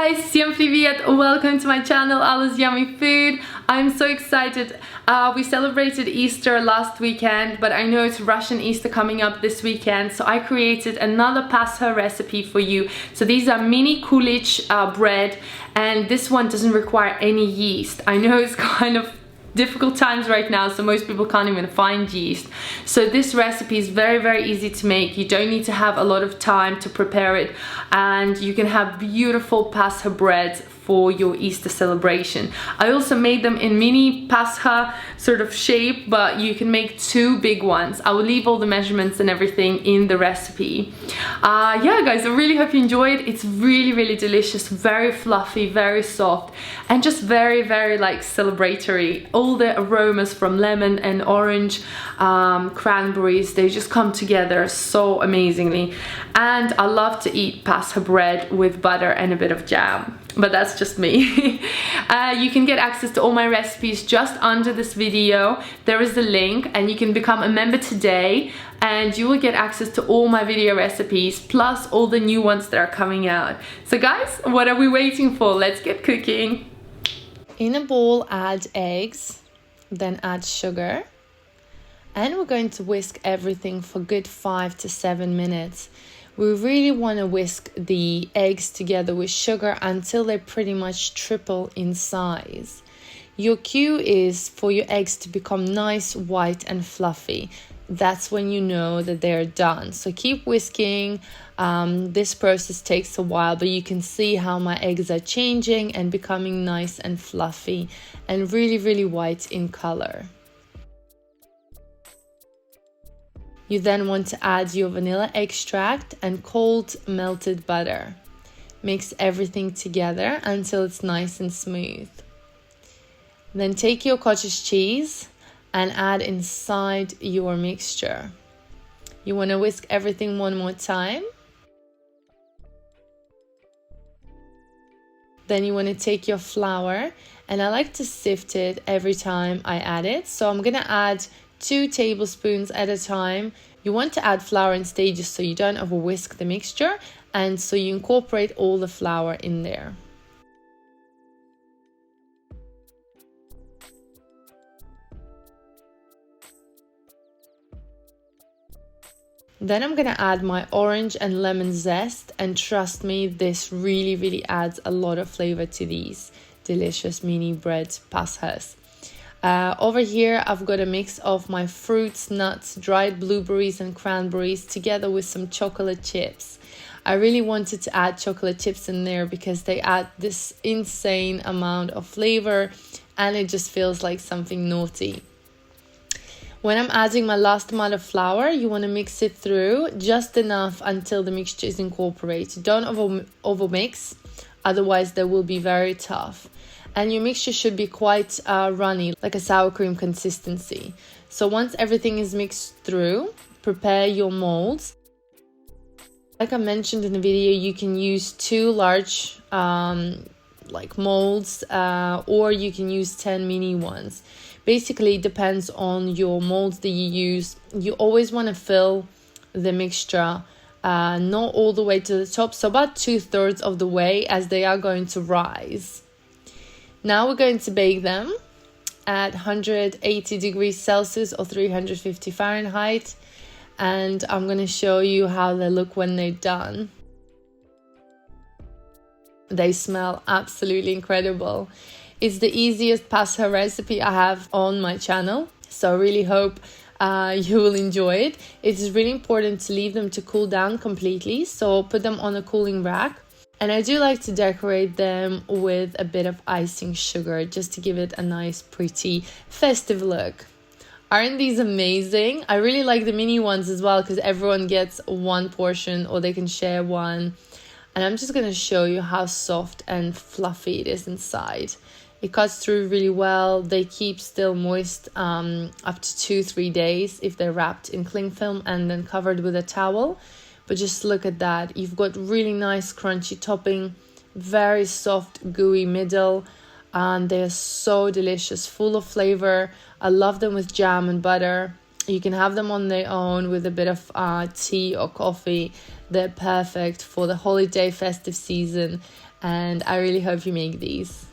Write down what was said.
guys, всем привет! Welcome to my channel, Alice Yummy Food. I'm so excited. We celebrated Easter last weekend, but I know it's Russian Easter coming up this weekend, so I created another Paskha recipe for you. So these are mini kulich bread, and this one doesn't require any yeast. I know it's kind of difficult times right now, so most people can't even find yeast. So this recipe is very easy to make. You don't need to have a lot of time to prepare it, and you can have beautiful Paskha breads for your Easter celebration. I also made them in mini Paskha sort of shape, but you can make two big ones. I will leave all the measurements and everything in the recipe. Yeah guys, I really hope you enjoyed. It's really delicious, very fluffy, very soft, and just very like celebratory. All the aromas from lemon and orange, cranberries, they just come together so amazingly. And I love to eat Paskha bread with butter and a bit of jam, but that's just me. You can get access to all my recipes just under this video. There is the link, and you can become a member today, and you will get access to all my video recipes plus all the new ones that are coming out. So guys, what are we waiting for? Let's get cooking. In a bowl, add eggs, then add sugar, and we're going to whisk everything for a good 5 to 7 minutes. We really want to whisk the eggs together with sugar until they pretty much triple in size. Your cue is for your eggs to become nice, white and fluffy. That's when you know that they're done. So keep whisking. This process takes a while, but you can see how my eggs are changing and becoming nice and fluffy and really white in color. You then want to add your vanilla extract and cold melted butter. Mix everything together until it's nice and smooth. Then take your cottage cheese and add inside your mixture. You want to whisk everything one more time. Then you want to take your flour, and I like to sift it every time I add it. So I'm going to add 2 tablespoons at a time. You want to add flour in stages so you don't over whisk the mixture, and so you incorporate all the flour in there. Then I'm gonna add my orange and lemon zest, and trust me, this really adds a lot of flavor to these delicious mini bread paschas. Over here I've got a mix of my fruits, nuts, dried blueberries and cranberries together with some chocolate chips. I really wanted to add chocolate chips in there because they add this insane amount of flavor, and it just feels like something naughty. When I'm adding my last amount of flour, you want to mix it through just enough until the mixture is incorporated. Don't over mix, otherwise they will be very tough. And your mixture should be quite runny, like a sour cream consistency. So once everything is mixed through, prepare your molds. Like I mentioned in the video, you can use 2 large like molds, or you can use 10 mini ones. Basically, it depends on your molds that you use. You always want to fill the mixture not all the way to the top, so about 2/3 of the way, as they are going to rise. Now we're going to bake them at 180 degrees Celsius or 350 Fahrenheit, and I'm going to show you how they look when they're done. They smell absolutely incredible. It's the easiest Paskha recipe I have on my channel, so I really hope you will enjoy it. It's really important to leave them to cool down completely, so put them on a cooling rack. And I do like to decorate them with a bit of icing sugar just to give it a nice, pretty, festive look. Aren't these amazing? I really like the mini ones as well because everyone gets one portion or they can share one. And I'm just going to show you how soft and fluffy it is inside. It cuts through really well. They keep still moist up to 2-3 days if they're wrapped in cling film and then covered with a towel. But just look at that. You've got really nice crunchy topping, very soft gooey middle, and they're so delicious, full of flavor. I love them with jam and butter. You can have them on their own with a bit of tea or coffee. They're perfect for the holiday festive season. and I really hope you make these.